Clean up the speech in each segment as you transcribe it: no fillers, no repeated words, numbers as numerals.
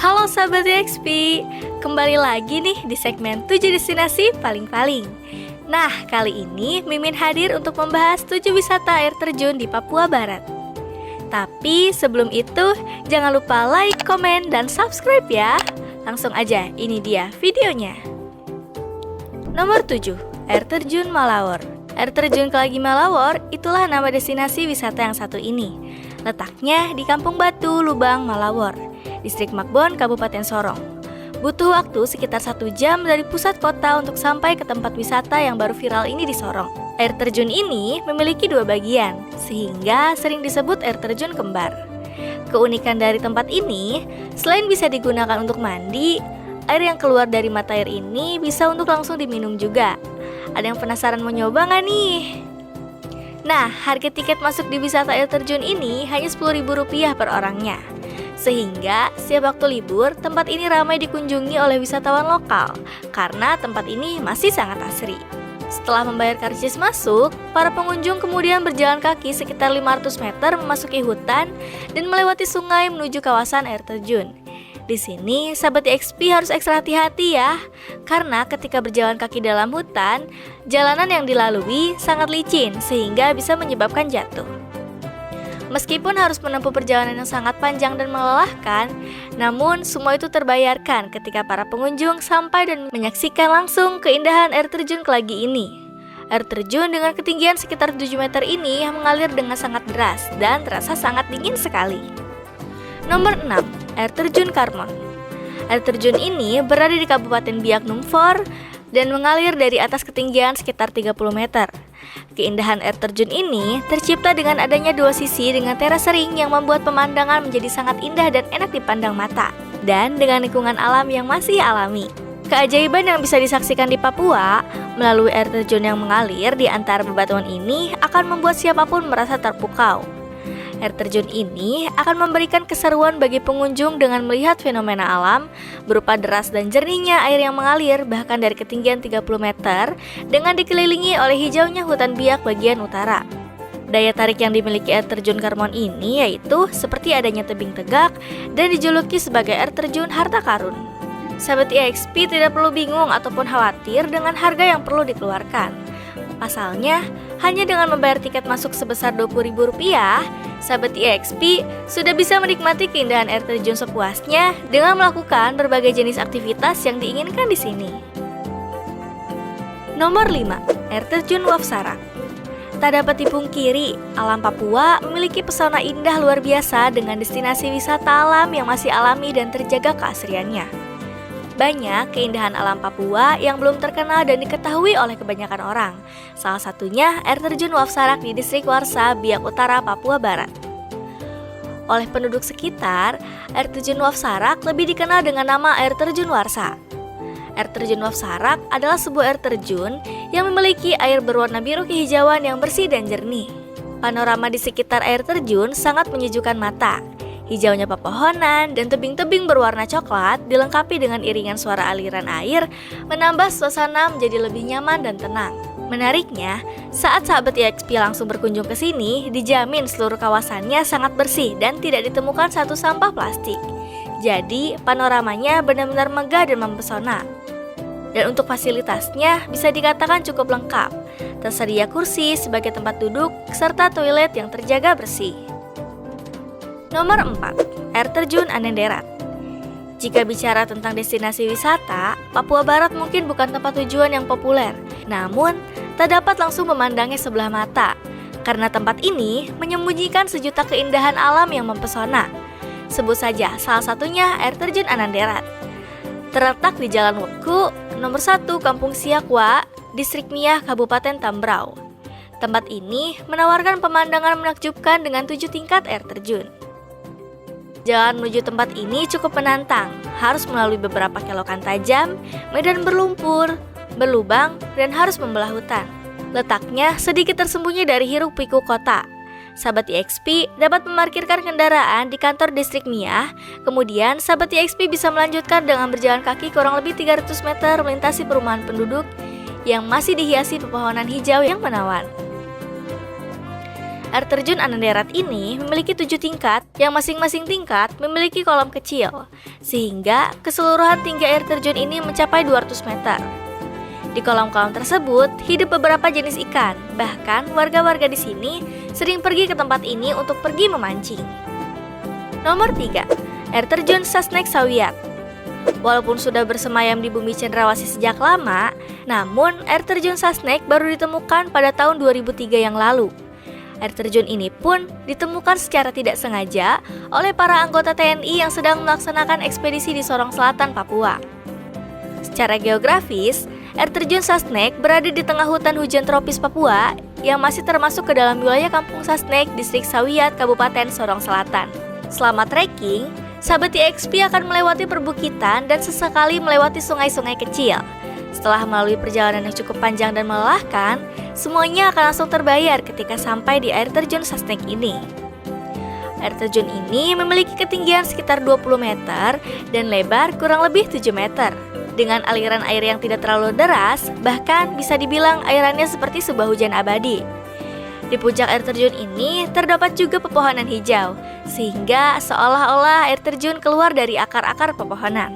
Halo sahabat XP, kembali lagi nih di segmen 7 destinasi paling-paling. Nah, kali ini Mimin hadir untuk membahas 7 wisata air terjun di Papua Barat. Tapi sebelum itu, jangan lupa like, komen, dan subscribe ya. Langsung aja, ini dia videonya. Nomor 7, Air Terjun Malawor. Air Terjun Kelagi Malawor itulah nama destinasi wisata yang satu ini. Letaknya di Kampung Batu, Lubang, Malawor, Distrik Makbon, Kabupaten Sorong. Butuh waktu sekitar 1 jam dari pusat kota untuk sampai ke tempat wisata yang baru viral ini di Sorong. Air terjun ini memiliki 2 bagian, sehingga sering disebut air terjun kembar. Keunikan dari tempat ini, selain bisa digunakan untuk mandi, air yang keluar dari mata air ini bisa untuk langsung diminum juga. Ada yang penasaran mau nyoba nggak nih? Nah, harga tiket masuk di wisata air terjun ini hanya Rp10.000 per orangnya. Sehingga setiap waktu libur, tempat ini ramai dikunjungi oleh wisatawan lokal karena tempat ini masih sangat asri. Setelah membayar karcis masuk, para pengunjung kemudian berjalan kaki sekitar 500 meter memasuki hutan dan melewati sungai menuju kawasan air terjun. Di sini, sahabat XP harus ekstra hati-hati ya, karena ketika berjalan kaki dalam hutan, jalanan yang dilalui sangat licin sehingga bisa menyebabkan jatuh. Meskipun harus menempuh perjalanan yang sangat panjang dan melelahkan, namun semua itu terbayarkan ketika para pengunjung sampai dan menyaksikan langsung keindahan air terjun Kelagi ini. Air terjun dengan ketinggian sekitar 7 meter ini yang mengalir dengan sangat deras dan terasa sangat dingin sekali. Nomor 6, Air Terjun Karmon. Air terjun ini berada di Kabupaten Biak Numfor dan mengalir dari atas ketinggian sekitar 30 meter. Keindahan air terjun ini tercipta dengan adanya 2 sisi dengan teras ring yang membuat pemandangan menjadi sangat indah dan enak dipandang mata. Dan dengan lingkungan alam yang masih alami. Keajaiban yang bisa disaksikan di Papua melalui air terjun yang mengalir di antara bebatuan ini akan membuat siapapun merasa terpukau. Air terjun ini akan memberikan keseruan bagi pengunjung dengan melihat fenomena alam berupa deras dan jernihnya air yang mengalir bahkan dari ketinggian 30 meter dengan dikelilingi oleh hijaunya hutan biak bagian utara. Daya tarik yang dimiliki air terjun Karmon ini yaitu seperti adanya tebing tegak dan dijuluki sebagai air terjun harta karun. Sahabat EXP tidak perlu bingung ataupun khawatir dengan harga yang perlu dikeluarkan. Pasalnya, hanya dengan membayar tiket masuk sebesar Rp20.000, sahabat EXP sudah bisa menikmati keindahan air terjun sepuasnya dengan melakukan berbagai jenis aktivitas yang diinginkan di sini. Nomor 5, Air Terjun Wafsarak. Tak dapat dipungkiri, alam Papua memiliki pesona indah luar biasa dengan destinasi wisata alam yang masih alami dan terjaga keasriannya. Banyak keindahan alam Papua yang belum terkenal dan diketahui oleh kebanyakan orang. Salah satunya air terjun Wafsarak di Distrik Warsa, Biak Utara, Papua Barat. Oleh penduduk sekitar, air terjun Wafsarak lebih dikenal dengan nama air terjun Warsa. Air terjun Wafsarak adalah sebuah air terjun yang memiliki air berwarna biru kehijauan yang bersih dan jernih. Panorama di sekitar air terjun sangat menyejukkan mata. Hijaunya pepohonan dan tebing-tebing berwarna coklat dilengkapi dengan iringan suara aliran air menambah suasana menjadi lebih nyaman dan tenang. Menariknya, saat sahabat EXP langsung berkunjung ke sini, dijamin seluruh kawasannya sangat bersih dan tidak ditemukan satu sampah plastik. Jadi, panoramanya benar-benar megah dan mempesona. Dan untuk fasilitasnya bisa dikatakan cukup lengkap. Tersedia kursi sebagai tempat duduk serta toilet yang terjaga bersih. Nomor 4, Air Terjun Anenderat. Jika bicara tentang destinasi wisata, Papua Barat mungkin bukan tempat tujuan yang populer. Namun, tak dapat langsung memandangnya sebelah mata, karena tempat ini menyembunyikan sejuta keindahan alam yang mempesona. Sebut saja salah satunya Air Terjun Anenderat. Terletak di Jalan Weku, nomor 1 Kampung Siakwa, Distrik Miah, Kabupaten Tambrau. Tempat ini menawarkan pemandangan menakjubkan dengan 7 tingkat air terjun. Jalan menuju tempat ini cukup menantang, harus melalui beberapa kelokan tajam, medan berlumpur, berlubang, dan harus membelah hutan. Letaknya sedikit tersembunyi dari hiruk-pikuk kota. Sahabat EXP dapat memarkirkan kendaraan di kantor Distrik Miah, kemudian sahabat EXP bisa melanjutkan dengan berjalan kaki kurang lebih 300 meter melintasi perumahan penduduk yang masih dihiasi pepohonan hijau yang menawan. Air terjun Anandarat ini memiliki 7 tingkat yang masing-masing tingkat memiliki kolam kecil, sehingga keseluruhan tinggi air terjun ini mencapai 200 meter. Di kolam-kolam tersebut hidup beberapa jenis ikan, bahkan warga-warga di sini sering pergi ke tempat ini untuk pergi memancing. Nomor 3, air terjun Sasnek Sawiat. Walaupun sudah bersemayam di bumi cendrawasih sejak lama, namun air terjun Sasnek baru ditemukan pada tahun 2003 yang lalu. Air terjun ini pun ditemukan secara tidak sengaja oleh para anggota TNI yang sedang melaksanakan ekspedisi di Sorong Selatan, Papua. Secara geografis, air terjun Sasnek berada di tengah hutan hujan tropis Papua yang masih termasuk ke dalam wilayah Kampung Sasnek, Distrik Sawiat, Kabupaten Sorong Selatan. Selama trekking, sahabat YXP akan melewati perbukitan dan sesekali melewati sungai-sungai kecil. Setelah melalui perjalanan yang cukup panjang dan melelahkan, semuanya akan langsung terbayar ketika sampai di air terjun Sasnek ini. Air terjun ini memiliki ketinggian sekitar 20 meter dan lebar kurang lebih 7 meter. Dengan aliran air yang tidak terlalu deras, bahkan bisa dibilang airannya seperti sebuah hujan abadi. Di puncak air terjun ini terdapat juga pepohonan hijau, sehingga seolah-olah air terjun keluar dari akar-akar pepohonan.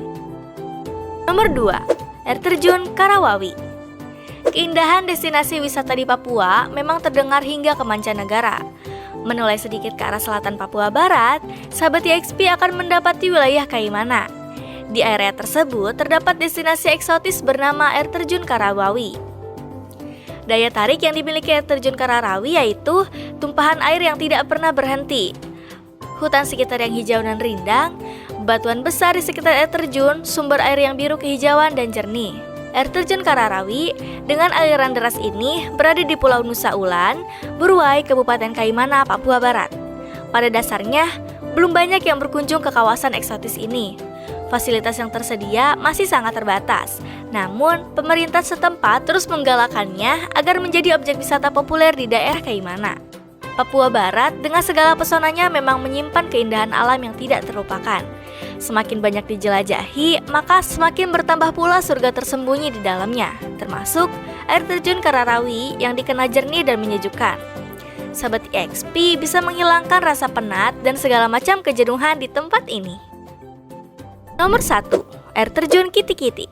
Nomor 2, air terjun Karawawi. Keindahan destinasi wisata di Papua memang terdengar hingga ke mancanegara. Menulai sedikit ke arah selatan Papua Barat, sahabat YXP akan mendapati wilayah Kaimana. Di area tersebut terdapat destinasi eksotis bernama air terjun Karawawi. Daya tarik yang dimiliki air terjun Karawawi yaitu tumpahan air yang tidak pernah berhenti, hutan sekitar yang hijau dan rindang, batuan besar di sekitar air terjun, sumber air yang biru kehijauan dan jernih. Air terjun Karawawi dengan aliran deras ini berada di Pulau Nusa Ulan, Buruai, Kabupaten Kaimana, Papua Barat. Pada dasarnya, belum banyak yang berkunjung ke kawasan eksotis ini. Fasilitas yang tersedia masih sangat terbatas. Namun, pemerintah setempat terus menggalakkannya agar menjadi objek wisata populer di daerah Kaimana. Papua Barat dengan segala pesonanya memang menyimpan keindahan alam yang tidak terlupakan. Semakin banyak dijelajahi, maka semakin bertambah pula surga tersembunyi di dalamnya, termasuk air terjun Karawawi yang dikenal jernih dan menyejukkan. Sahabat YXP bisa menghilangkan rasa penat dan segala macam kejenuhan di tempat ini. Nomor 1, air terjun Kiti-Kiti.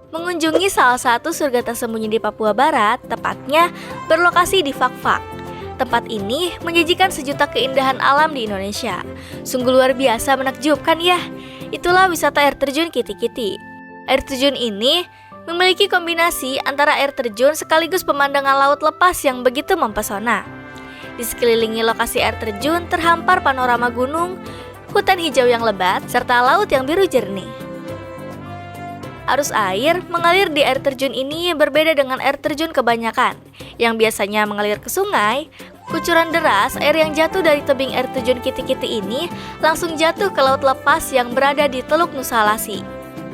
Mengunjungi salah satu surga tersembunyi di Papua Barat, tepatnya berlokasi di Fak-Fak. Tempat ini menyajikan sejuta keindahan alam di Indonesia. Sungguh luar biasa menakjubkan ya. Itulah wisata air terjun Kiti-Kiti. Air terjun ini memiliki kombinasi antara air terjun sekaligus pemandangan laut lepas yang begitu mempesona. Di sekelilingi lokasi air terjun terhampar panorama gunung, hutan hijau yang lebat, serta laut yang biru jernih. Arus air mengalir di air terjun ini berbeda dengan air terjun kebanyakan, yang biasanya mengalir ke sungai. Kucuran deras air yang jatuh dari tebing air terjun Kiti-Kiti ini langsung jatuh ke laut lepas yang berada di Teluk Nusa Lasi.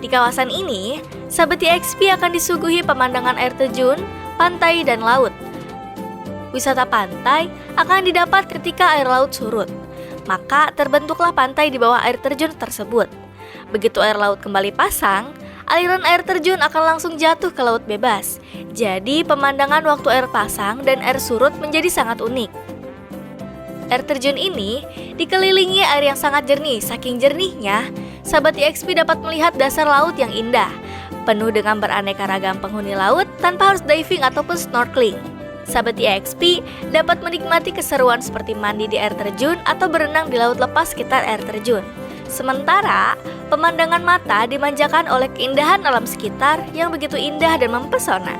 Di kawasan ini, sahabat YXP akan disuguhi pemandangan air terjun, pantai, dan laut. Wisata pantai akan didapat ketika air laut surut. Maka terbentuklah pantai di bawah air terjun tersebut. Begitu air laut kembali pasang, aliran air terjun akan langsung jatuh ke laut bebas. Jadi pemandangan waktu air pasang dan air surut menjadi sangat unik. Air terjun ini dikelilingi air yang sangat jernih. Saking jernihnya, sahabat YXP dapat melihat dasar laut yang indah, penuh dengan beraneka ragam penghuni laut tanpa harus diving ataupun snorkeling. Sahabat YXP dapat menikmati keseruan seperti mandi di air terjun atau berenang di laut lepas sekitar air terjun. Sementara, pemandangan mata dimanjakan oleh keindahan alam sekitar yang begitu indah dan mempesona.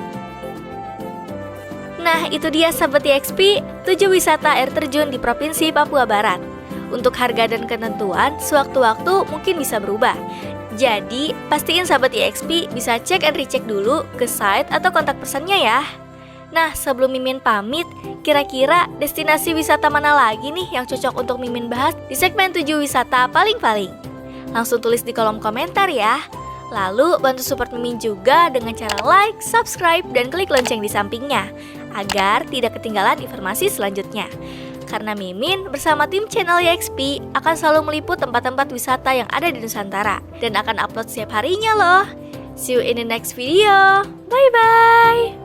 Nah, itu dia sahabat YXP, 7 wisata air terjun di Provinsi Papua Barat. Untuk harga dan ketentuan, sewaktu-waktu mungkin bisa berubah. Jadi, pastiin sahabat YXP bisa cek and recheck dulu ke site atau kontak personnya ya. Nah, sebelum Mimin pamit, kira-kira destinasi wisata mana lagi nih yang cocok untuk Mimin bahas di segmen 7 wisata paling-paling? Langsung tulis di kolom komentar ya. Lalu bantu support Mimin juga dengan cara like, subscribe, dan klik lonceng di sampingnya agar tidak ketinggalan informasi selanjutnya. Karena Mimin bersama tim channel YXP akan selalu meliput tempat-tempat wisata yang ada di Nusantara dan akan upload setiap harinya loh. See you in the next video. Bye-bye.